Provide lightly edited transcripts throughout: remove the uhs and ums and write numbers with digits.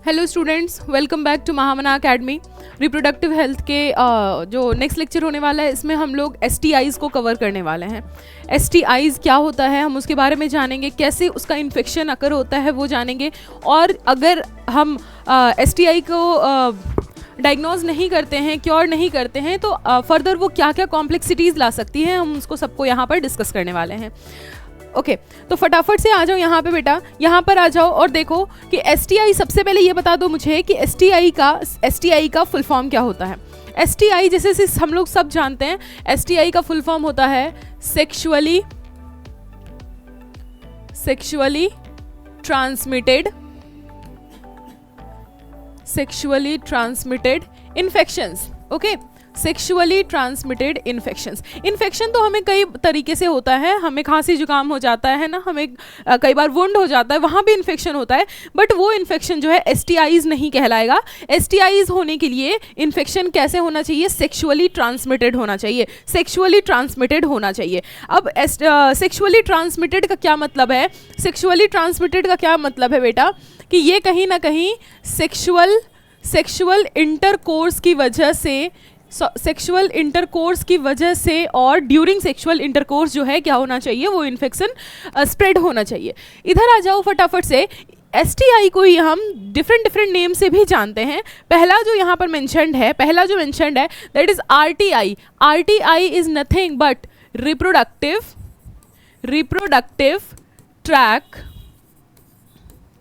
Hello students, welcome back to Mahamana academy. Reproductive health के जो next lecture होने वाला है इसमें हम लोग STIs को कवर करने वाले हैं। STIs क्या होता है हम उसके बारे में जानेंगे, कैसे उसका इन्फेक्शन अकर होता है वो जानेंगे, और अगर हम STI को डायग्नोज नहीं करते हैं, क्योर नहीं करते हैं, तो फर्दर वो क्या क्या कॉम्प्लेक्सिटीज़ ला सकती है, हम उसको सबको यहाँ पर डिस्कस करने वाले हैं। ओके तो फटाफट से आ जाओ यहाँ पे बेटा, यहाँ पर आ जाओ और देखो कि STI, सबसे पहले ये बता दो मुझे कि STI का फुल फॉर्म क्या होता है। STI जैसे हम लोग सब जानते हैं, STI का फुल फॉर्म होता है sexually transmitted infections. Okay, sexually transmitted infections. Infection तो हमें कई तरीके से होता है, हमें खांसी जुकाम हो जाता है ना, हमें कई बार वुंड हो जाता है, वहाँ भी इन्फेक्शन होता है, बट वो इन्फेक्शन जो है STIs नहीं कहलाएगा। STIs होने के लिए इन्फेक्शन कैसे होना चाहिए? सेक्सुअली ट्रांसमिटेड होना चाहिए, सेक्सुअली ट्रांसमिटेड होना चाहिए। अब सेक्सुअली ट्रांसमिटेड का क्या मतलब है? सेक्सुअली ट्रांसमिटेड का क्या मतलब है बेटा कि ये कहीं ना कहीं सेक्सुअल इंटरकोर्स की वजह से और ड्यूरिंग सेक्सुअल इंटरकोर्स जो है क्या होना चाहिए, वो इन्फेक्शन स्प्रेड होना चाहिए। इधर आ जाओ फटाफट से। STI को ही हम डिफरेंट नेम से भी जानते हैं। पहला जो यहाँ पर मेंशन्ड है that is RTI। RTI is nothing but reproductive tract,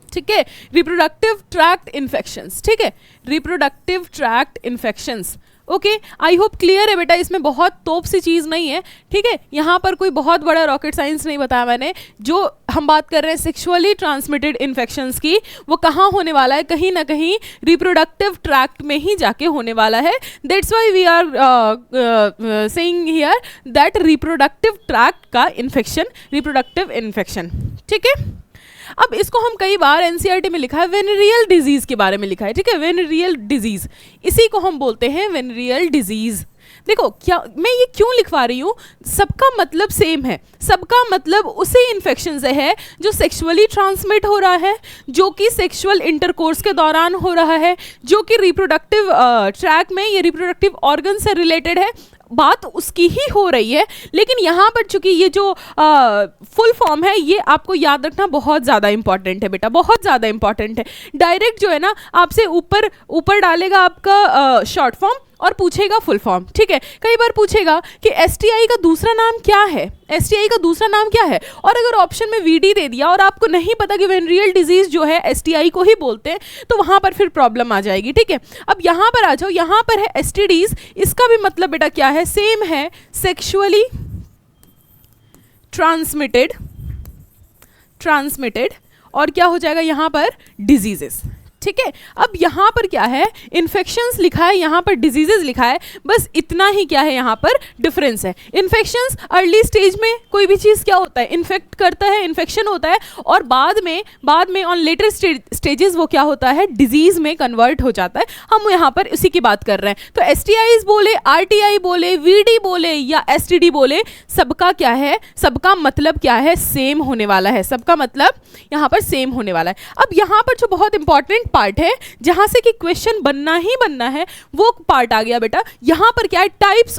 ठीक है, रिप्रोडक्टिव ट्रैक्ट इन्फेक्शंस, ठीक है, reproductive tract infections. Okay, I hope clear है बेटा, इसमें बहुत तोप सी चीज़ नहीं है, ठीक है। यहाँ पर कोई बहुत बड़ा रॉकेट साइंस नहीं बताया मैंने। जो हम बात कर रहे हैं सेक्सुअली ट्रांसमिटेड इन्फेक्शंस की, वो कहाँ होने वाला है? कहीं ना कहीं रिप्रोडक्टिव ट्रैक्ट में ही जाके होने वाला है। That's why we are saying here that reproductive tract का रिप्रोडक्टिव इन्फेक्शन, ठीक है। अब इसको हम कई बार NCERT में लिखा है, वेनेरियल डिजीज के बारे में लिखा है, ठीक है, वेनेरियल डिजीज, इसी को हम बोलते हैं वेनेरियल डिजीज। देखो क्या मैं ये क्यों लिखवा रही हूँ, सबका मतलब सेम है, सबका मतलब उसी इन्फेक्शन से है जो सेक्सुअली ट्रांसमिट हो रहा है, जो कि सेक्सुअल इंटरकोर्स के दौरान हो रहा है, जो कि रिप्रोडक्टिव ट्रैक में, ये रिप्रोडक्टिव ऑर्गन से रिलेटेड है, बात उसकी ही हो रही है। लेकिन यहाँ पर चूंकि ये जो फुल फॉर्म है ये आपको याद रखना बहुत ज़्यादा इंपॉर्टेंट है बेटा, बहुत ज़्यादा इंपॉर्टेंट है। डायरेक्ट जो है ना आपसे ऊपर डालेगा आपका शॉर्ट फॉर्म और पूछेगा फुल फॉर्म, ठीक है। कई बार पूछेगा कि STI का दूसरा नाम क्या है, STI का दूसरा नाम क्या है, और अगर ऑप्शन में VD दे दिया और आपको नहीं पता कि वेनेरियल डिजीज जो है STI को ही बोलते हैं, तो वहां पर फिर प्रॉब्लम आ जाएगी, ठीक है। अब यहां पर आ जाओ, यहां पर है STDs, इसका भी मतलब बेटा क्या है? सेम है, सेक्सुअली ट्रांसमिटेड और क्या हो जाएगा यहां पर? डिजीजेस, ठीक है। अब यहाँ पर क्या है? इन्फेक्शंस लिखा है, यहाँ पर डिजीजेस लिखा है, बस इतना ही क्या है यहाँ पर डिफरेंस है। इन्फेक्शंस अर्ली स्टेज में कोई भी चीज़ क्या होता है? इन्फेक्ट करता है, इन्फेक्शन होता है, और बाद में ऑन लेटर स्टेजेस वो क्या होता है? डिजीज में कन्वर्ट हो जाता है। हम यहाँ पर उसी की बात कर रहे हैं। तो STIs बोले, RTI बोले, VD बोले या STD बोले, सबका क्या है? सबका मतलब क्या है? सेम होने वाला है, सबका मतलब यहाँ पर सेम होने वाला है। अब यहाँ पर जो बहुत इंपॉर्टेंट पार्ट है, जहां से कि क्वेश्चन बनना है, वो पार्ट आ गया बेटा। यहां पर क्या है? टाइप्स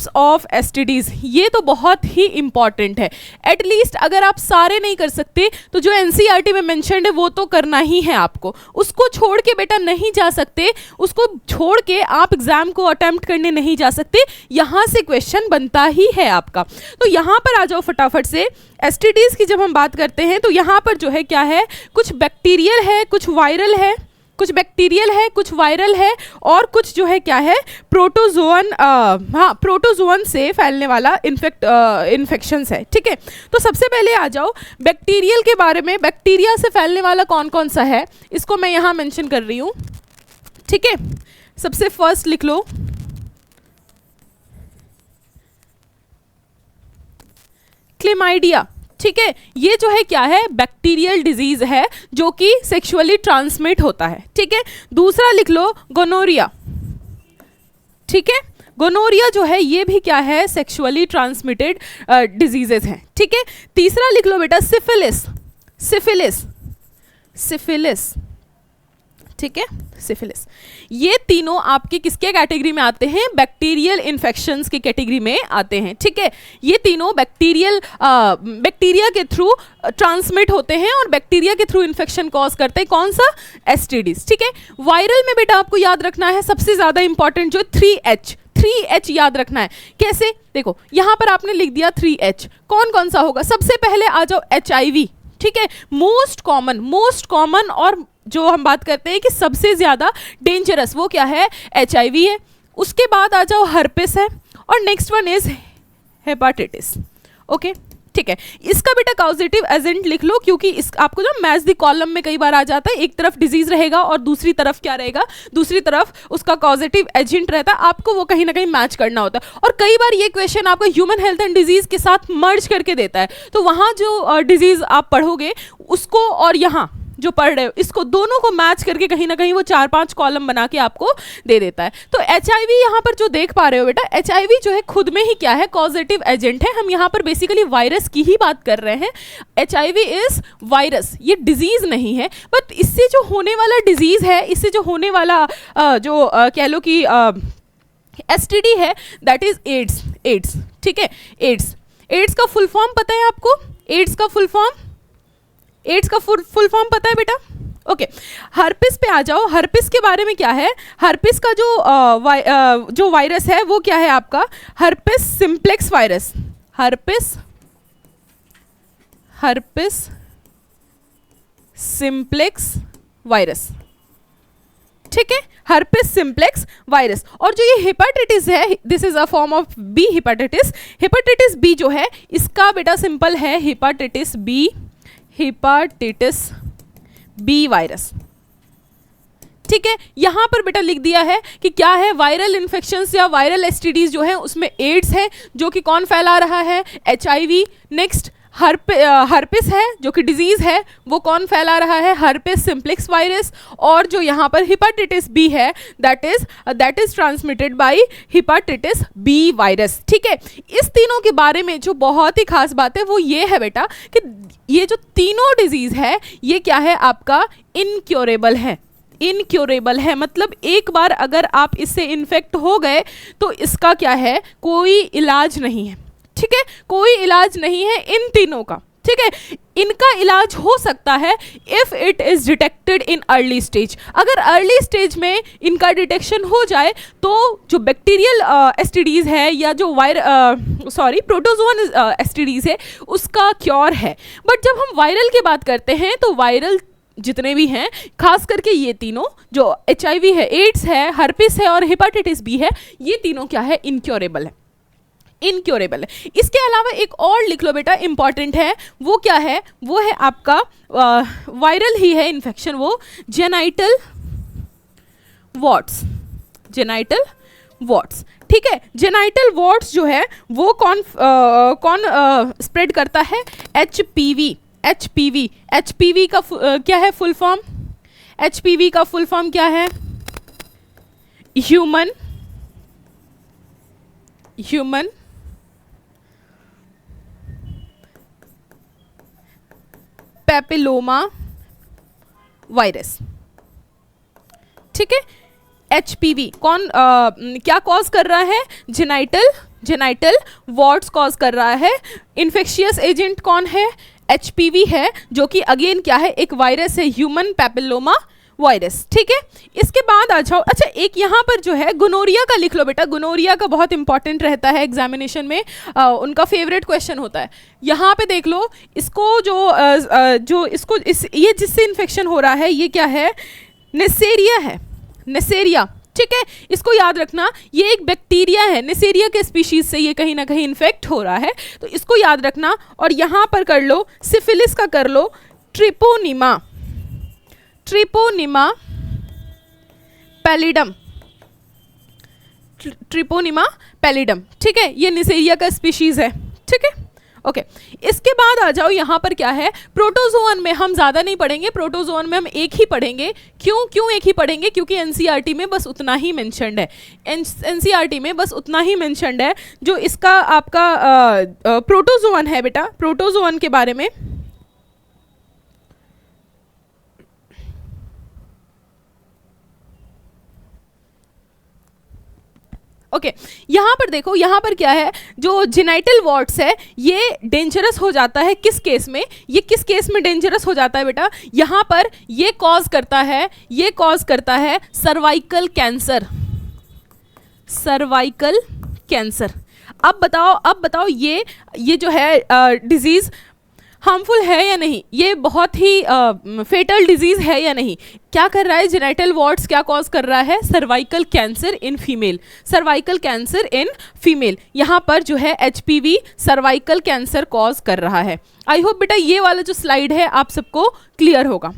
ऑफ STDs, ये तो बहुत ही इंपॉर्टेंट है। एटलीस्ट अगर आप सारे नहीं कर सकते तो जो NCERT में मेंशन्ड है वो तो करना ही है आपको, उसको छोड़ के बेटा नहीं जा सकते, उसको छोड़ के आप एग्जाम को अटेम्प्ट करने नहीं जा सकते, यहां से क्वेश्चन बनता ही है आपका। तो यहां पर आ जाओ फटाफट से। STDs की जब हम बात करते हैं तो यहाँ पर जो है क्या है? कुछ बैक्टीरियल है, कुछ वायरल है, कुछ बैक्टीरियल है, कुछ वायरल है, और कुछ जो है क्या है? प्रोटोजोअन से फैलने वाला इन्फेक्शंस है, ठीक है। तो सबसे पहले आ जाओ बैक्टीरियल के बारे में। बैक्टीरिया से फैलने वाला कौन कौन सा है, इसको मैं यहाँ मेंशन कर रही हूँ, ठीक है। सबसे फर्स्ट लिख लो क्लेमाइडिया, ठीक है। ये जो है क्या है? बैक्टीरियल डिजीज है जो कि सेक्सुअली ट्रांसमिट होता है, ठीक है। दूसरा लिख लो गोनोरिया, ठीक है। गोनोरिया जो है ये भी क्या है? सेक्सुअली ट्रांसमिटेड डिजीजेस हैं, ठीक है। तीसरा लिख लो बेटा सिफिलिस, ठीक है, सिफिलिस। ये तीनों आपके किसके कैटेगरी में आते हैं? बैक्टीरियल इन्फेक्शंस की कैटेगरी में आते हैं। ठीक है, ये तीनों बैक्टीरिया के थ्रू ट्रांसमिट होते हैं और बैक्टीरिया के थ्रू इन्फेक्शन कॉज करते हैं। कौन सा? एसटीडीज। ठीक है, वायरल में बेटा आपको याद रखना है सबसे ज्यादा इंपॉर्टेंट जो 3H याद रखना है। कैसे? देखो यहां पर आपने लिख दिया 3H, कौन कौन सा होगा? सबसे पहले आ जाओ HIV। ठीक है, मोस्ट कॉमन और जो हम बात करते हैं कि सबसे ज्यादा डेंजरस, वो क्या है? HIV है। उसके बाद आ जाओ हर्पिस है और next one is hepatitis. Okay, ठीक है, इसका बेटा कॉजेटिव एजेंट लिख लो, क्योंकि इस आपको जो मैच द कॉलम में कई बार आ जाता है, एक तरफ डिजीज रहेगा और दूसरी तरफ क्या रहेगा? दूसरी तरफ उसका कॉजेटिव एजेंट रहता है, आपको वो कहीं ना कहीं मैच करना होता है। और कई बार ये क्वेश्चन आपको ह्यूमन हेल्थ एंड डिजीज के साथ मर्ज करके देता है, तो वहां जो डिजीज आप पढ़ोगे उसको और यहाँ जो पढ़ रहे हो इसको दोनों को मैच करके कहीं ना कहीं वो 4-5 कॉलम बना के आपको दे देता है। तो HIV यहाँ पर जो देख पा रहे हो बेटा, HIV जो है खुद में ही क्या है? कॉजेटिव एजेंट है। हम यहाँ पर बेसिकली वायरस की ही बात कर रहे हैं। HIV इज वायरस, ये डिजीज नहीं है। बट इससे जो होने वाला डिजीज है, इससे जो होने वाला कह लो कि STD है, दैट इज एड्स। ठीक है, एड्स का फुल फॉर्म पता है आपको? एड्स का फुल फॉर्म पता है बेटा? ओके, हर्पिस पे आ जाओ। हर्पिस के बारे में क्या है? हर्पिस का जो वायरस है वो क्या है आपका? Herpes simplex virus. Herpes simplex virus. ठीक है, हर्पिस सिम्प्लेक्स वायरस। और जो ये हेपाटाइटिस है, this is a form of B hepatitis. Hepatitis B जो है इसका बेटा सिंपल है हेपाटाइटिस बी वायरस। ठीक है, यहां पर बेटा लिख दिया है कि क्या है? वायरल इन्फेक्शंस या वायरल एसटीडीज जो है उसमें एड्स है, जो कि कौन फैला रहा है? HIV। नेक्स्ट हर्पिस है जो कि डिजीज है, वो कौन फैला रहा है? Herpes simplex virus. और जो यहाँ पर हेपाटाइटिस बी है, that is transmitted by hepatitis B virus. ठीक है, इस तीनों के बारे में जो बहुत ही खास बात है वो ये है बेटा कि ये जो तीनों डिजीज है ये क्या है आपका? इनक्योरेबल है। मतलब एक बार अगर आप इससे इन्फेक्ट हो गए तो इसका क्या है? कोई इलाज नहीं है। ठीक है, कोई इलाज नहीं है इन तीनों का। ठीक है, इनका इलाज हो सकता है if it is detected in early stage. अगर अर्ली स्टेज में इनका डिटेक्शन हो जाए तो जो बैक्टीरियल एसटीडीज है या जो प्रोटोजोअन एसटीडीज है उसका क्योर है। बट जब हम वायरल की बात करते हैं तो वायरल जितने भी हैं, खास करके ये तीनों जो HIV है, एड्स है, हर्पिस है और हेपाटाइटिस बी है, ये तीनों क्या है? इनक्योरेबल है। इसके अलावा एक और लिख लो बेटा, इंपॉर्टेंट है। वो क्या है? वो है आपका वायरल ही है इन्फेक्शन, वो जेनाइटल वॉर्ट्स। ठीक है, जेनाइटल वॉर्ट्स जो है वो कौन स्प्रेड करता है? HPV का क्या है फुल फॉर्म? HPV का फुल फॉर्म क्या है? Human papilloma virus. ठीक है, HPV कौन क्या कॉज कर रहा है? जेनाइटल वॉर्ट्स कॉज कर रहा है। इन्फेक्शियस एजेंट कौन है? HPV है, जो कि अगेन क्या है? एक वायरस है, ह्यूमन पैपिलोमा वायरस। ठीक है, इसके बाद आ जाओ। अच्छा, एक यहाँ पर जो है गोनोरिया का लिख लो बेटा। गोनोरिया का बहुत इंपॉर्टेंट रहता है एग्जामिनेशन में, उनका फेवरेट क्वेश्चन होता है। यहाँ पे देख लो, इसको ये जिससे इन्फेक्शन हो रहा है ये क्या है? नेसेरिया है, नेसेरिया। ठीक है, इसको याद रखना, ये एक बैक्टीरिया है, नेसेरिया के स्पीशीज से ये कहीं ना कहीं इन्फेक्ट हो रहा है, तो इसको याद रखना। और यहाँ पर कर लो सिफिलिस का, कर लो ट्रिपोनिमा पैलिडम। ठीक है, ये नेसेरिया का स्पीशीज है। ठीक है, ओके। इसके बाद आ जाओ, यहाँ पर क्या है? प्रोटोजोअन में हम ज़्यादा नहीं पढ़ेंगे, प्रोटोजोअन में हम एक ही पढ़ेंगे। क्यों एक ही पढ़ेंगे? क्योंकि एनसीईआरटी में बस उतना ही मेंशन्ड है, एनसीईआरटी में बस उतना ही मेंशन्ड है जो इसका आपका प्रोटोजोअन है बेटा। प्रोटोजोअन के बारे में, ओके यहाँ पर देखो, यहाँ पर क्या है, जो जेनाइटल वॉर्ड्स है ये डेंजरस हो जाता है किस केस में, ये किस केस में डेंजरस हो जाता है बेटा, यहाँ पर ये कॉज करता है, ये कॉज करता है सर्वाइकल कैंसर, सर्वाइकल कैंसर। अब बताओ ये जो है डिजीज हार्मफुल है या नहीं, ये बहुत ही फेटल डिजीज है या नहीं। क्या कर रहा है जेनाइटल वॉर्ड्स, क्या कॉज कर रहा है, cervical cancer in female, cervical cancer in female. यहाँ पर जो है एचपीवी सर्वाइकल कैंसर कॉज कर रहा है। आई होप बेटा ये वाला जो स्लाइड है आप सबको क्लियर होगा,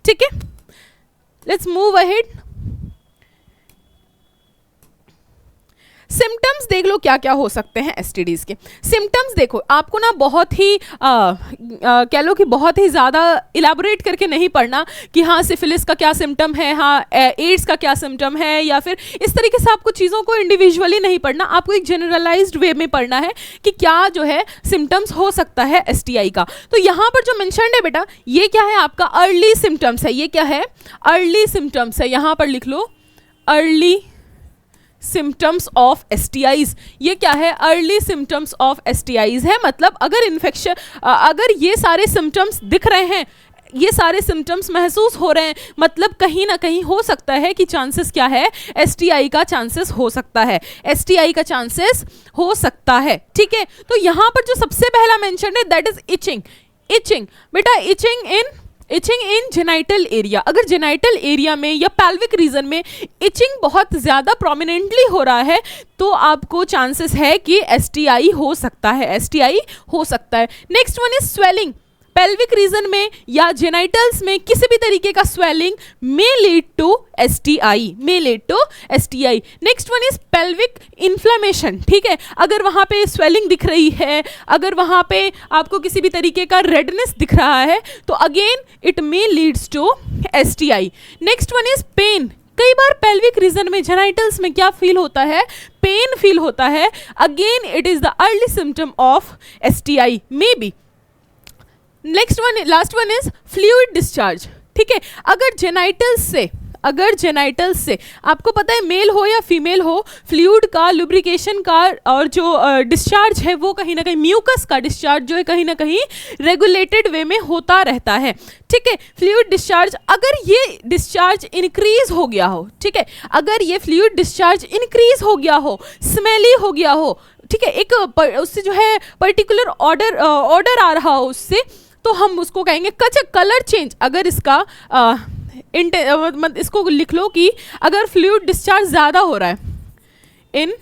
ठीक है। Let's move ahead. सिम्टम्स देख लो क्या क्या हो सकते हैं एसटीडीज के। सिम्टम्स देखो, आपको ना बहुत ही कह लो कि बहुत ही ज़्यादा इलाबोरेट करके नहीं पढ़ना कि हाँ सिफिलिस का क्या सिम्टम है, हाँ एड्स का क्या सिम्टम है, या फिर इस तरीके से आपको चीज़ों को इंडिविजुअली नहीं पढ़ना, आपको एक जनरलाइज्ड वे में पढ़ना है कि क्या जो है सिम्टम्स हो सकता है एसटीआई का। तो यहाँ पर जो मेंशन्ड है बेटा, ये क्या है आपका अर्ली सिम्टम्स है, ये क्या है अर्ली सिम्टम्स है, यहाँ पर लिख लो अर्ली सिम्टम्स ऑफ एसटीआईज। ये क्या है अर्ली सिम्टम्स ऑफ एसटीआईज है, मतलब अगर इन्फेक्शन, अगर ये सारे सिम्टम्स दिख रहे हैं, ये सारे सिम्टम्स महसूस हो रहे हैं, मतलब कहीं ना कहीं हो सकता है कि चांसेस क्या है, एसटीआई का चांसेस हो सकता है, एसटीआई का चांसेस हो सकता है, ठीक है। तो यहाँ पर जो सबसे पहला मेंशन है दैट इज इचिंग। इचिंग बेटा, इचिंग इन जेनाइटल एरिया। अगर जेनाइटल एरिया में या पैल्विक रीजन में इचिंग बहुत ज़्यादा प्रोमिनेंटली हो रहा है तो आपको चांसेस है कि एसटीआई हो सकता है, एसटीआई हो सकता है। Next one is swelling. Pelvic region में या जेनाइटल्स में किसी भी तरीके का swelling may lead to STI, may lead to STI. Next one is pelvic inflammation, ठीक है। अगर वहाँ पे स्वेलिंग दिख रही है, अगर वहाँ पे आपको किसी भी तरीके का रेडनेस दिख रहा है तो again it may leads to STI. Next one is pain. कई बार पेल्विक रीजन में जेनाइटल्स में क्या फील होता है, पेन फील होता है, again it is the early symptom of STI may be. Next one, last one is fluid discharge, ठीक है। अगर जेनाइटल्स से आपको पता है मेल हो या फीमेल हो, फ्लूइड का, लुब्रिकेशन का और जो डिस्चार्ज है वो कहीं ना कहीं म्यूकस का डिस्चार्ज जो है कहीं ना कहीं रेगुलेटेड वे में होता रहता है, ठीक है। फ्लूइड डिस्चार्ज, अगर ये डिस्चार्ज इंक्रीज हो गया हो, ठीक है, अगर ये फ्लूइड डिस्चार्ज इंक्रीज हो गया हो, स्मेली हो गया हो, ठीक है, एक उससे जो है पर्टिकुलर ऑर्डर आ रहा हो उससे, तो हम उसको कहेंगे कलर चेंज। अगर इसका इसको लिख लो कि अगर फ्लूइड डिस्चार्ज ज़्यादा हो रहा है इन,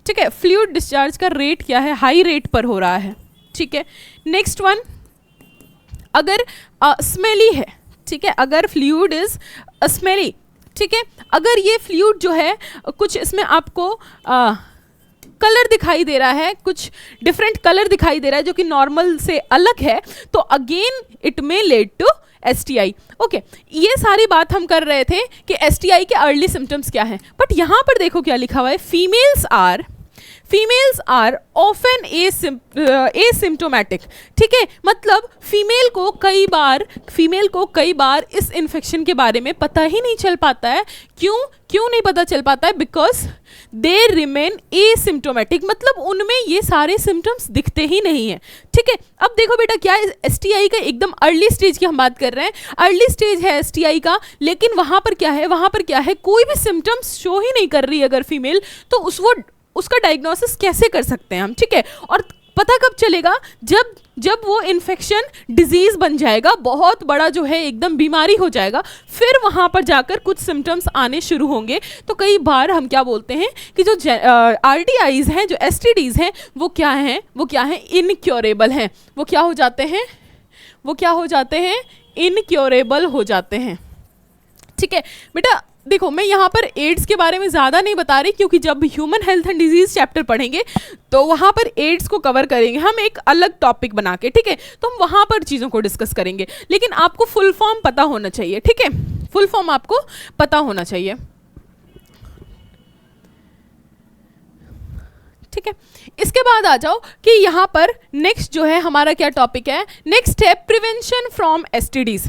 ठीक है, फ्लूइड डिस्चार्ज का रेट क्या है, हाई रेट पर हो रहा है, ठीक है। नेक्स्ट वन, अगर स्मेली है, ठीक है, अगर फ्लूइड इज स्मेली, ठीक है, अगर ये फ्लूइड जो है कुछ इसमें आपको कलर दिखाई दे रहा है, कुछ डिफरेंट कलर दिखाई दे रहा है जो कि नॉर्मल से अलग है, तो again it may lead to STI. Okay, ये सारी बात हम कर रहे थे कि एसटीआई के अर्ली सिम्टम्स क्या हैं, बट यहाँ पर देखो क्या लिखा हुआ है, फीमेल्स आर ऑफन एसिम्टोमेटिक, ठीक है, मतलब फीमेल को कई बार इस इन्फेक्शन के बारे में पता ही नहीं चल पाता है। क्यों नहीं पता चल पाता है, बिकॉज दे रिमेन एसिम्टोमेटिक, मतलब उनमें ये सारे सिम्टम्स दिखते ही नहीं है, ठीक है। अब देखो बेटा क्या है, एसटीआई का एकदम अर्ली स्टेज की हम बात कर रहे हैं, अर्ली स्टेज है एसटीआई का, लेकिन वहाँ पर क्या है, कोई भी सिम्टम्स शो ही नहीं कर रही अगर फीमेल, तो उसका डायग्नोसिस कैसे कर सकते हैं हम, ठीक है। और पता कब चलेगा, जब वो इन्फेक्शन डिजीज बन जाएगा, बहुत बड़ा जो है एकदम बीमारी हो जाएगा, फिर वहाँ पर जाकर कुछ सिम्टम्स आने शुरू होंगे। तो कई बार हम क्या बोलते हैं कि जो आरटीआईज हैं, जो एसटीडीज हैं, वो क्या हैं, इनक्योरेबल हैं। वो क्या हो जाते हैं, इनक्योरेबल हो जाते हैं, ठीक है। बेटा देखो, मैं यहाँ पर एड्स के बारे में ज़्यादा नहीं बता रही, क्योंकि जब human health and disease chapter पढ़ेंगे तो वहाँ पर एड्स को कवर करेंगे हम एक अलग टॉपिक बना के, ठीक है, तो हम वहाँ पर चीज़ों को डिस्कस करेंगे। लेकिन आपको फुल फॉर्म पता होना चाहिए, ठीक है, फुल फॉर्म आपको पता होना चाहिए, ठीक है। इसके बाद आ जाओ कि यहाँ पर नेक्स्ट जो है हमारा क्या टॉपिक है, नेक्स्ट है प्रिवेंशन फ्रॉम एसटीडीज।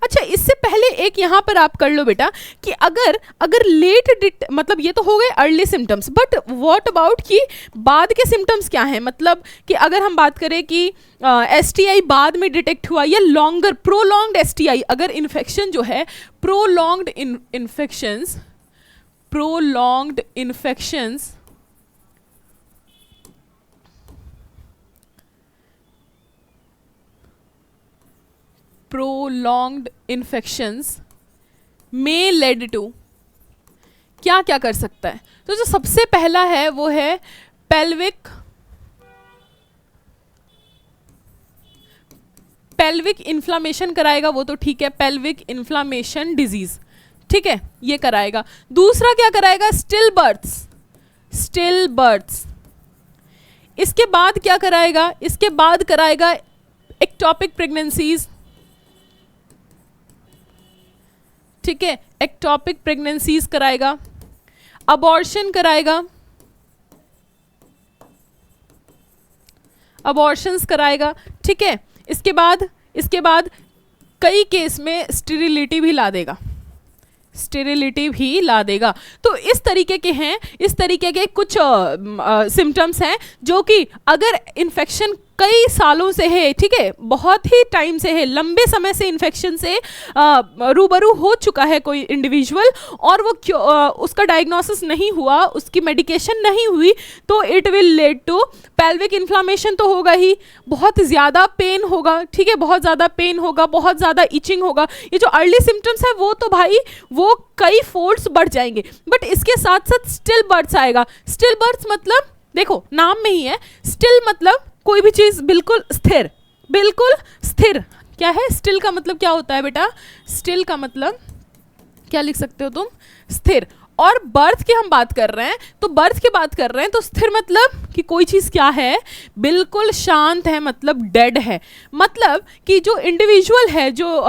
अच्छा, इससे पहले एक यहाँ पर आप कर लो बेटा कि अगर लेट मतलब ये तो हो गए early symptoms, but what about कि बाद के सिम्टम्स क्या हैं, मतलब कि अगर हम बात करें कि एसटीआई बाद में डिटेक्ट हुआ या लॉन्गर प्रोलॉन्ग्ड एसटीआई, अगर इन्फेक्शन जो है prolonged infections may lead to, क्या क्या कर सकता है। तो जो सबसे पहला है वो है पेल्विक इन्फ्लामेशन कराएगा, वो तो ठीक है, पेल्विक इन्फ्लामेशन डिजीज, ठीक है, ये कराएगा। दूसरा क्या कराएगा, स्टिल बर्थ्स। इसके बाद क्या कराएगा, इसके बाद कराएगा एक्टोपिक प्रेगनेंसीज, ठीक है, एक्टोपिक प्रेगनेंसीज कराएगा, अबॉर्शन कराएगा, अबॉर्शंस कराएगा, ठीक है। इसके बाद कई केस में स्टेरिलिटी भी ला देगा। तो इस तरीके के हैं, इस तरीके के कुछ सिम्टम्स हैं जो कि अगर इन्फेक्शन कई सालों से है, ठीक है, बहुत ही टाइम से है, लंबे समय से इन्फेक्शन से रूबरू हो चुका है कोई इंडिविजुअल और वो उसका डायग्नोसिस नहीं हुआ, उसकी मेडिकेशन नहीं हुई, तो it will lead to pelvic inflammation तो होगा ही, बहुत ज़्यादा पेन होगा, ठीक है, बहुत ज़्यादा पेन होगा, बहुत ज़्यादा इचिंग होगा। ये जो अर्ली सिम्टम्स है वो तो भाई वो कई फोल्ड्स बढ़ जाएंगे, बट इसके साथ साथ स्टिल बर्थ्स आएगा। स्टिल बर्थ्स मतलब देखो नाम में ही है, स्टिल मतलब कोई भी चीज बिल्कुल स्थिर, क्या है स्टिल का मतलब, क्या होता है बेटा, स्टिल का मतलब क्या लिख सकते हो तुम, स्थिर। और बर्थ की हम बात कर रहे हैं, तो बर्थ की बात कर रहे हैं तो स्थिर मतलब कि कोई चीज क्या है, बिल्कुल शांत है, मतलब डेड है, मतलब कि जो इंडिविजुअल है, जो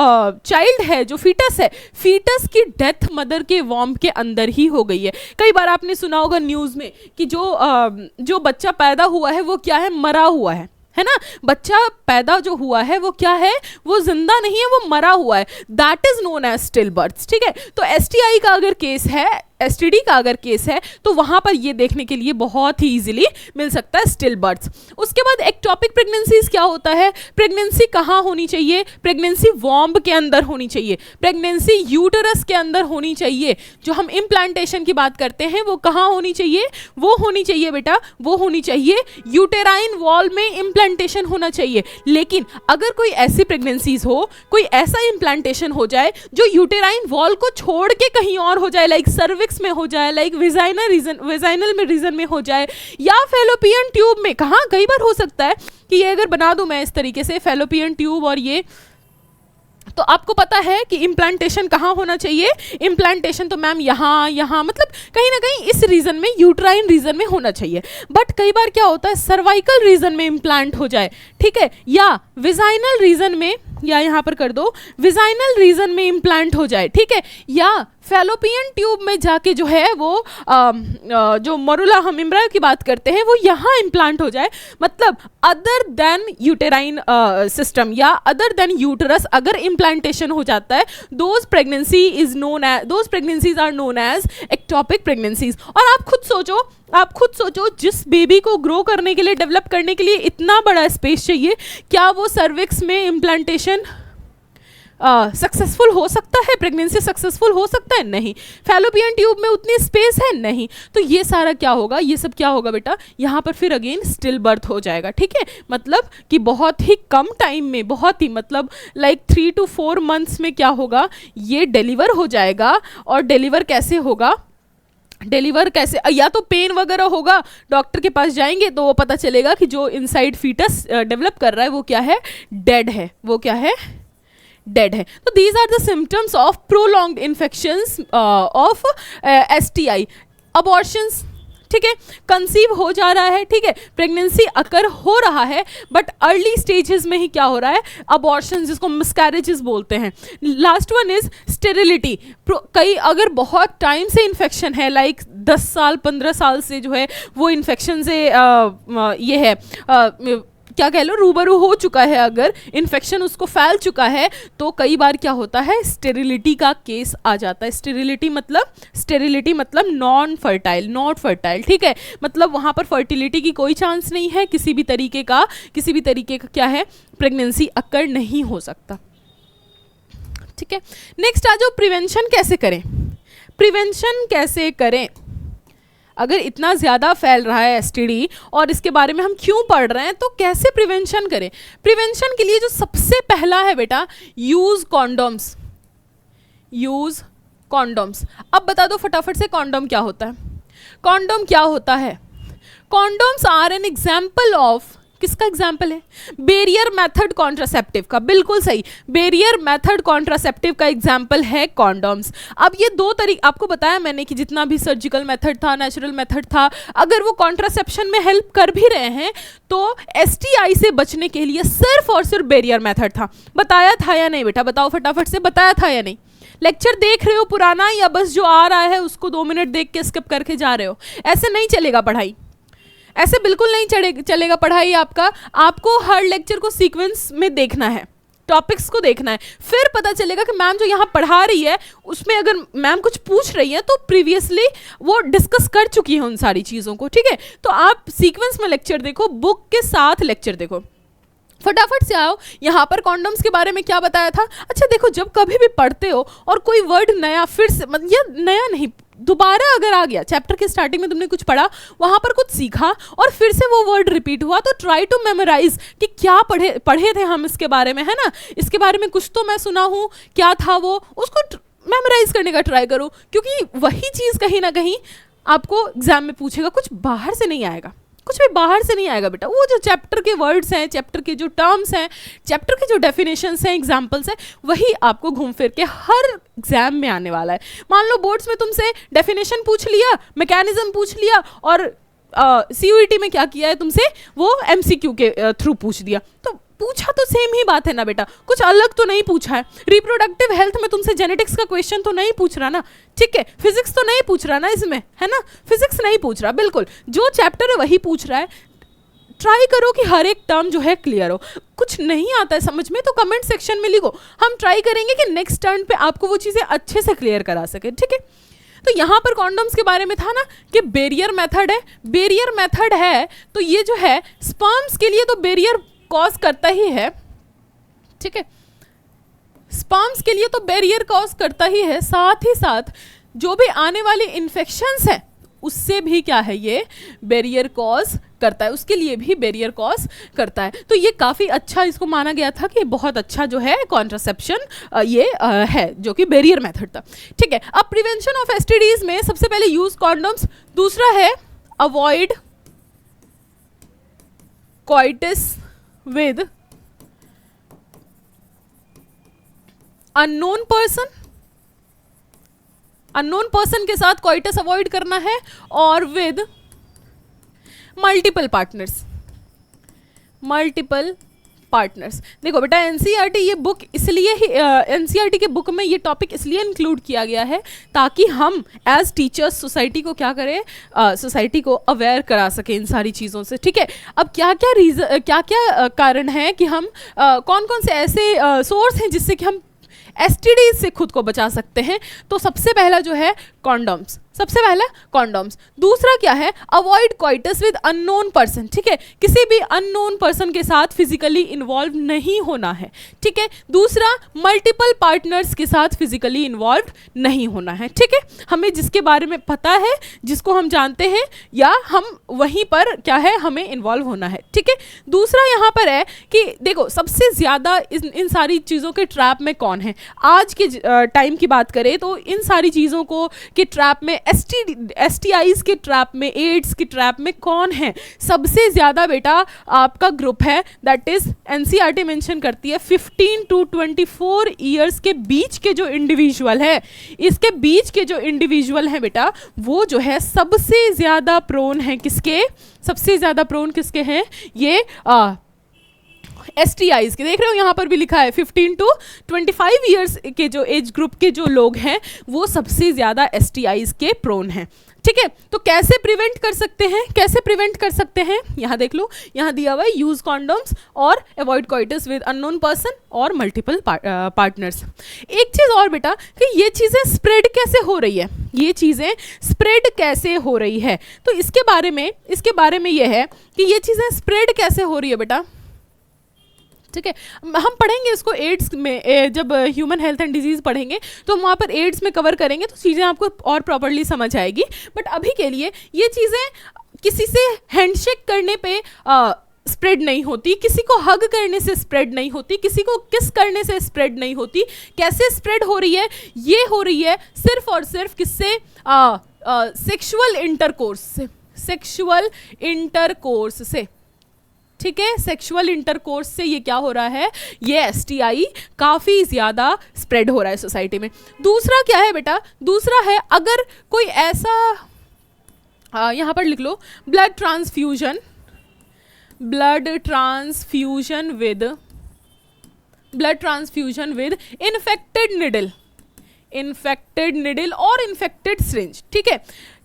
चाइल्ड है, जो फीटस है, फीटस की डेथ मदर के वॉर्म के अंदर ही हो गई है। कई बार आपने सुना होगा न्यूज में कि जो बच्चा पैदा हुआ है वो क्या है, मरा हुआ है ना, बच्चा पैदा जो हुआ है वो क्या है, वो जिंदा नहीं है, वो मरा हुआ है, that is known as still births, ठीक है। तो एसटीआई का अगर केस है, एसटीडी का अगर केस है, तो वहां पर ये देखने के लिए बहुत ही इजीली मिल सकता है स्टिल बर्थ्स। उसके बाद एक्टोपिक प्रेगनेंसीज क्या होता है, प्रेगनेंसी कहाँ होनी चाहिए, प्रेगनेंसी वॉम्ब के अंदर होनी चाहिए, प्रेगनेंसी यूटरस के अंदर होनी चाहिए। जो हम इम्प्लांटेशन की बात करते हैं वो कहाँ होनी चाहिए, वो होनी चाहिए बेटा, वो होनी चाहिए यूटेराइन वॉल में इम्प्लांटेशन होना चाहिए। लेकिन अगर कोई ऐसी प्रेगनेंसीज हो, कोई ऐसा इम्प्लांटेशन हो जाए जो यूटेराइन वॉल को छोड़ के कहीं और हो जाए, लाइक सर्विक्स में हो जाए, लाइक वेजाइनल में रीजन में हो जाए, या फेलोपियन ट्यूब में, कहाँ कई बार हो सकता है कि ये अगर बना दूं मैं इस तरीके से फेलोपियन ट्यूब और ये, तो आपको पता है कि इम्प्लांटेशन कहाँ होना चाहिए, इम्प्लांटेशन तो मैम यहाँ मतलब कहीं ना कहीं इस रीजन में, यूट्राइन रीजन में होना चाहिए। बट कई बार क्या होता है सर्वाइकल रीजन में इम्प्लांट हो जाए, ठीक है, या विजाइनल रीजन में, या यहाँ पर कर दो विजाइनल रीजन में इम्प्लांट हो जाए, ठीक है, या फेलोपियन ट्यूब में जाके जो है वो जो मरुला हमिम्ब्रा की बात करते हैं वो यहाँ इम्प्लांट हो जाए, मतलब अदर देन यूटेराइन सिस्टम या अदर देन यूटरस अगर इम्प्लांटेशन हो जाता है, those pregnancies are known as ectopic pregnancies. और आप खुद सोचो जिस बेबी को ग्रो करने के लिए, डेवलप करने के लिए इतना बड़ा स्पेस चाहिए, क्या वो सर्विक्स में इम्प्लांटेशन सक्सेसफुल हो सकता है, प्रेगनेंसी सक्सेसफुल हो सकता है, नहीं। फेलोपियन ट्यूब में उतनी स्पेस है, नहीं। तो ये सारा क्या होगा, ये सब क्या होगा बेटा, यहाँ पर फिर अगेन स्टिल बर्थ हो जाएगा, ठीक है, मतलब कि बहुत ही कम टाइम में, बहुत ही मतलब लाइक 3 to 4 months में क्या होगा, ये डिलीवर हो जाएगा। और डिलीवर कैसे होगा, डिलीवर कैसे, या तो पेन वगैरह होगा, डॉक्टर के पास जाएंगे तो वो पता चलेगा कि जो इनसाइड फीटस डेवलप कर रहा है वो क्या है, डेड है, वो क्या है, डेड है। तो these are the symptoms of prolonged infections of STI. Abortions, ठीक है, कंसीव हो जा रहा है, ठीक है, प्रेगनेंसी अकर हो रहा है, बट अर्ली स्टेजेस में ही क्या हो रहा है, अबॉर्शन, जिसको मिसकैरेजेस बोलते हैं। Last one is sterility. कई अगर बहुत टाइम से इन्फेक्शन है, लाइक 10 साल 15 साल से जो है वो इन्फेक्शन से ये है क्या कह लो रूबरू हो चुका है, अगर इन्फेक्शन उसको फैल चुका है, तो कई बार क्या होता है, स्टेरिलिटी का केस आ जाता है। स्टेरिलिटी मतलब नॉन फर्टाइल, नॉट फर्टाइल, ठीक है, मतलब वहाँ पर फर्टिलिटी की कोई चांस नहीं है, किसी भी तरीके का क्या है, प्रेगनेंसी अकर नहीं हो सकता। ठीक है, नेक्स्ट आ जाओ, प्रिवेंशन कैसे करें। अगर इतना ज़्यादा फैल रहा है एसटीडी और इसके बारे में हम क्यों पढ़ रहे हैं, तो कैसे प्रिवेंशन करें। प्रिवेंशन के लिए जो सबसे पहला है बेटा, यूज़ कॉन्डोम्स। अब बता दो फटाफट से, कॉन्डोम क्या होता है। Condoms are an example of, किसका एग्जाम्पल है, बैरियर मेथड कॉन्ट्रासेप्टिव का, बिल्कुल सही, बैरियर मेथड कॉन्ट्रासेप्टिव का एग्जाम्पल है कॉन्डोम्स। अब ये दो तरीके आपको बताया मैंने कि जितना भी सर्जिकल मेथड था, नेचुरल मेथड था, अगर वो कॉन्ट्रासेप्शन में हेल्प कर भी रहे हैं तो एसटीआई से बचने के लिए सिर्फ और सिर्फ बैरियर मेथड था। बताया था या नहीं बेटा, बताओ फटाफट से, बताया था या नहीं। लेक्चर देख रहे हो पुराना, या बस जो आ रहा है उसको 2 मिनट देख के स्किप करके जा रहे हो। ऐसे नहीं चलेगा पढ़ाई, ऐसे बिल्कुल नहीं चलेगा पढ़ाई आपको हर लेक्चर को सीक्वेंस में देखना है, टॉपिक्स को देखना है, फिर पता चलेगा कि मैम जो यहाँ पढ़ा रही है उसमें अगर मैम कुछ पूछ रही है तो प्रीवियसली वो डिस्कस कर चुकी है उन सारी चीज़ों को। ठीक है, तो आप सीक्वेंस में लेक्चर देखो, बुक के साथ लेक्चर देखो। फटाफट से आओ, यहाँ पर कॉन्डम्स के बारे में क्या बताया था। अच्छा देखो, जब कभी भी पढ़ते हो और कोई वर्ड नया फिर से, मतलब ये नया नहीं, दोबारा अगर आ गया, चैप्टर के स्टार्टिंग में तुमने कुछ पढ़ा, वहाँ पर कुछ सीखा और फिर से वो वर्ड रिपीट हुआ, तो ट्राई टू मेमोराइज कि क्या पढ़े थे हम इसके बारे में, है ना, इसके बारे में कुछ तो मैं सुना हूँ, क्या था वो, उसको मेमोराइज करने का ट्राई करो, क्योंकि वही चीज़ कहीं ना कहीं आपको एग्जाम में पूछेगा, कुछ बाहर से नहीं आएगा, कुछ भी बाहर से नहीं आएगा बेटा। वो जो चैप्टर के वर्ड्स हैं, चैप्टर के जो टर्म्स हैं, चैप्टर के जो डेफिनेशंस हैं, एग्जाम्पल्स हैं, वही आपको घूम फिर के हर एग्जाम में आने वाला है। मान लो बोर्ड्स में तुमसे डेफिनेशन पूछ लिया, मैकेनिज्म पूछ लिया, और सीयूईटी में क्या किया है तुमसे, वो एमसीक्यू के थ्रू पूछ दिया, तो पूछा तो सेम ही बात है ना बेटा, कुछ अलग तो नहीं पूछा है। रिप्रोडक्टिव हेल्थ में तुमसे जेनेटिक्स का क्वेश्चन तो नहीं पूछ रहा ना, ठीक है, फिजिक्स तो नहीं पूछ रहा ना इसमें, है ना, फिजिक्स नहीं पूछ रहा, बिल्कुल जो चैप्टर है वही पूछ रहा है। ट्राई करो कि हर एक टर्म जो है क्लियर हो। कुछ नहीं आता है समझ में तो कमेंट सेक्शन में लिखो, हम ट्राई करेंगे कि नेक्स्ट टर्न पे आपको वो चीज़ें अच्छे से क्लियर करा सके। ठीक है, तो यहाँ पर कॉन्डम्स के बारे में था ना कि बैरियर मेथड है, बैरियर मेथड है तो ये जो है स्पर्म्स के लिए तो बैरियर कॉज करता ही है। ठीक है, स्पर्म्स के लिए तो बैरियर कॉज करता ही है, साथ ही साथ जो भी आने वाले इन्फेक्शंस हैं उससे भी क्या है, ये बैरियर कॉज करता है, उसके लिए भी बैरियर कॉज करता है। तो ये काफ़ी अच्छा इसको माना गया था कि बहुत अच्छा जो है कॉन्ट्रासेप्शन ये है, जो कि बैरियर मेथड था। ठीक है, अब प्रिवेंशन ऑफ एसटीडीज में सबसे पहले यूज कॉन्डम्स, दूसरा है avoid coitus with unknown person, unknown person के साथ कोइटस अवॉइड करना है, और विद मल्टीपल पार्टनर्स। देखो बेटा, एनसीईआरटी ये बुक इसलिए ही एनसीईआरटी के बुक में ये टॉपिक इसलिए इंक्लूड किया गया है ताकि हम एज टीचर्स सोसाइटी को क्या करें, सोसाइटी को अवेयर करा सके इन सारी चीज़ों से। ठीक है, अब क्या क्या कारण है कि हम कौन कौन से ऐसे सोर्स हैं जिससे कि हम एसटीडी से खुद को बचा सकते हैं। तो सबसे पहला जो है कॉन्डम्स, सबसे पहला कॉन्डम्स। दूसरा क्या है, avoid coitus with unknown person. ठीक है, किसी भी अननोन पर्सन के साथ फिजिकली इन्वॉल्व नहीं होना है। ठीक है, दूसरा मल्टीपल पार्टनर्स के साथ फिजिकली इन्वॉल्व नहीं होना है। ठीक है, हमें जिसके बारे में पता है, जिसको हम जानते हैं, या हम वहीं पर क्या है हमें इन्वॉल्व होना है। ठीक है, दूसरा यहाँ पर है कि देखो सबसे ज़्यादा इन सारी चीज़ों के ट्रैप में कौन है। आज के टाइम की बात करें तो इन सारी चीज़ों को के ट्रैप में STIs के ट्रैप में, एड्स की ट्रैप में कौन है सबसे ज़्यादा बेटा? आपका ग्रुप है, दैट इज NCERT मेंशन करती है 15 to 24 ईयर्स के बीच के जो इंडिविजुअल है, इसके बीच के जो इंडिविजुअल है बेटा, वो जो है सबसे ज़्यादा प्रोन है किसके? सबसे ज़्यादा प्रोन किसके हैं? ये STIs के। देख रहे हो यहाँ पर भी लिखा है 15 to 25 ईयर्स के जो एज ग्रुप के जो लोग हैं वो सबसे ज़्यादा STIs के प्रोन हैं। ठीक है, तो कैसे प्रिवेंट कर सकते हैं? कैसे प्रिवेंट कर सकते हैं? यहाँ देख लो, यहाँ दिया हुआ है यूज कॉन्डोम्स और अवॉइड कॉइटस विद अननोन पर्सन और मल्टीपल पार्टनर्स। एक चीज़ और बेटा कि ये चीज़ें स्प्रेड कैसे हो रही है, ये चीज़ें स्प्रेड कैसे हो रही है, तो इसके बारे में ये है कि ये चीज़ें स्प्रेड कैसे हो रही है बेटा। ठीक है, हम पढ़ेंगे इसको एड्स में, जब ह्यूमन हेल्थ एंड डिजीज़ पढ़ेंगे तो हम वहाँ पर एड्स में कवर करेंगे तो चीज़ें आपको और प्रॉपर्ली समझ आएगी। बट अभी के लिए ये चीज़ें किसी से हैंडशेक करने पे स्प्रेड नहीं होती, किसी को हग करने से स्प्रेड नहीं होती, किसी को किस करने से स्प्रेड नहीं होती। कैसे स्प्रेड हो रही है? ये हो रही है सिर्फ और सिर्फ किससे? सेक्सुअल इंटरकोर्स से, सेक्सुअल इंटरकोर्स से। ठीक है, सेक्सुअल इंटरकोर्स से ये क्या हो रहा है? ये STI काफ़ी ज़्यादा स्प्रेड हो रहा है सोसाइटी में। दूसरा क्या है बेटा? दूसरा है अगर कोई ऐसा, यहाँ पर लिख लो, blood transfusion with infected needle और इन्फेक्टेड सिरिंज। ठीक है,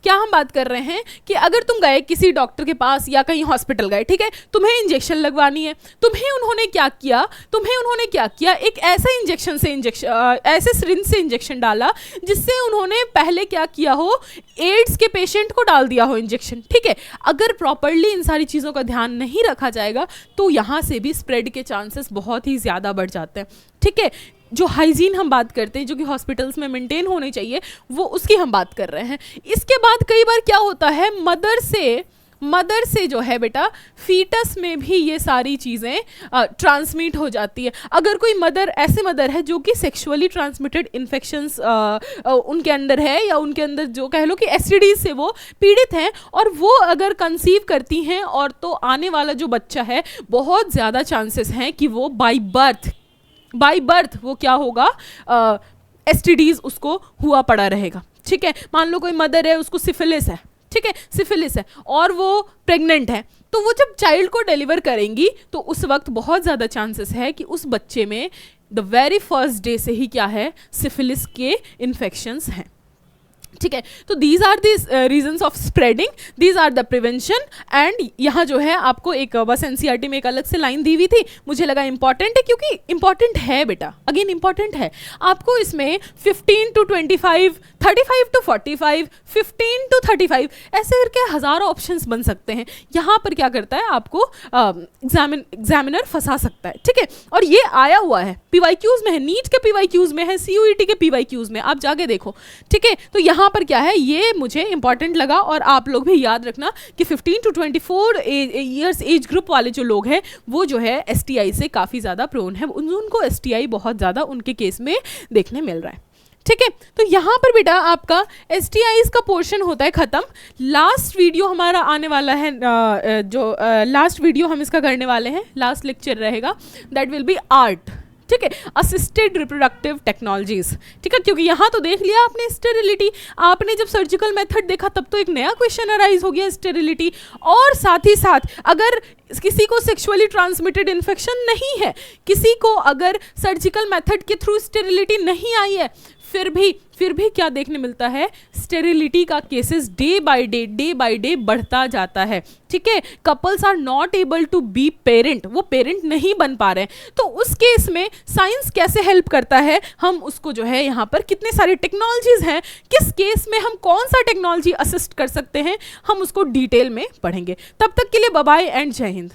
क्या हम बात कर रहे हैं कि अगर तुम गए किसी डॉक्टर के पास या कहीं हॉस्पिटल गए, ठीक है, तुम्हें इंजेक्शन लगवानी है, तुम्हें उन्होंने क्या किया? एक ऐसे सिरिंज से इंजेक्शन डाला जिससे उन्होंने पहले क्या किया हो? एड्स के पेशेंट को डाल दिया हो इंजेक्शन। ठीक है, अगर प्रॉपरली इन सारी चीज़ों का ध्यान नहीं रखा जाएगा तो यहाँ से भी स्प्रेड के चांसेस बहुत ही ज़्यादा बढ़ जाते हैं। ठीक है, जो हाइजीन हम बात करते हैं, जो कि हॉस्पिटल्स में मेंटेन होने चाहिए, वो उसकी हम बात कर रहे हैं। इसके बाद कई बार क्या होता है, मदर से जो है बेटा फीटस में भी ये सारी चीज़ें ट्रांसमिट हो जाती है। अगर कोई ऐसे मदर है जो कि सेक्सुअली ट्रांसमिटेड इन्फेक्शंस उनके अंदर है, या उनके अंदर जो कह लो कि STD से वो पीड़ित हैं, और वो अगर कंसीव करती हैं, और तो आने वाला जो बच्चा है बहुत ज़्यादा चांसेस हैं कि वो बाय बर्थ वो क्या होगा? STDs उसको हुआ पड़ा रहेगा। ठीक है, मान लो कोई मदर है, उसको सिफिलिस है, ठीक है, सिफिलिस है और वो प्रेग्नेंट है, तो वो जब चाइल्ड को डिलीवर करेंगी तो उस वक्त बहुत ज़्यादा चांसेस है कि उस बच्चे में द वेरी फर्स्ट डे से ही क्या है? सिफिलिस के इन्फेक्शंस हैं। ठीक है, तो these are the reasons of spreading, these are the prevention. And यहाँ जो है आपको एक बस NCERT में एक अलग से लाइन दी हुई थी, मुझे लगा इंपॉर्टेंट है, क्योंकि इंपॉर्टेंट है बेटा, अगेन इंपॉर्टेंट है। आपको इसमें 15 to 25, 35 to 45, 15 to 35 ऐसे करके हज़ारों ऑप्शंस बन सकते हैं। यहाँ पर क्या करता है, आपको एग्जामिनर फंसा सकता है। ठीक है, और ये आया हुआ है PYQs में है, नीट के PYQs में है, CUET के PYQs में, आप जाके देखो। ठीक है, तो यहाँ पर क्या है, ये मुझे इंपॉर्टेंट लगा, और आप लोग भी याद रखना कि 15 to 24 ईयर्स एज ग्रुप वाले जो लोग हैं वो जो है STI से काफ़ी ज़्यादा प्रोन है, उनको STI बहुत ज़्यादा उनके केस में देखने मिल रहा है। ठीक है, तो यहाँ पर बेटा आपका STIs का पोर्शन होता है ख़त्म। लास्ट वीडियो हमारा आने वाला है, लास्ट वीडियो हम इसका करने वाले हैं, लास्ट लेक्चर रहेगा, दैट विल बी आर्ट। ठीक है, असिस्टेड रिप्रोडक्टिव टेक्नोलॉजीज। ठीक है, क्योंकि यहाँ तो देख लिया आपने स्टेरिलिटी, आपने जब सर्जिकल मेथड देखा तब तो एक नया क्वेश्चन अराइज हो गया स्टेरिलिटी, और साथ ही साथ अगर किसी को सेक्सुअली ट्रांसमिटेड इन्फेक्शन नहीं है, किसी को अगर सर्जिकल मेथड के थ्रू स्टेरिलिटी नहीं आई है, फिर भी क्या देखने मिलता है, स्टेरिलिटी का केसेस डे बाय डे बढ़ता जाता है। ठीक है, couples are not able to be parent, वो पेरेंट नहीं बन पा रहे हैं। तो उस केस में साइंस कैसे हेल्प करता है, हम उसको जो है यहाँ पर कितने सारी टेक्नोलॉजीज हैं, किस केस में हम कौन सा टेक्नोलॉजी असिस्ट कर सकते हैं, हम उसको डिटेल में पढ़ेंगे। तब तक के लिए बाय बाय एंड जय हिंद।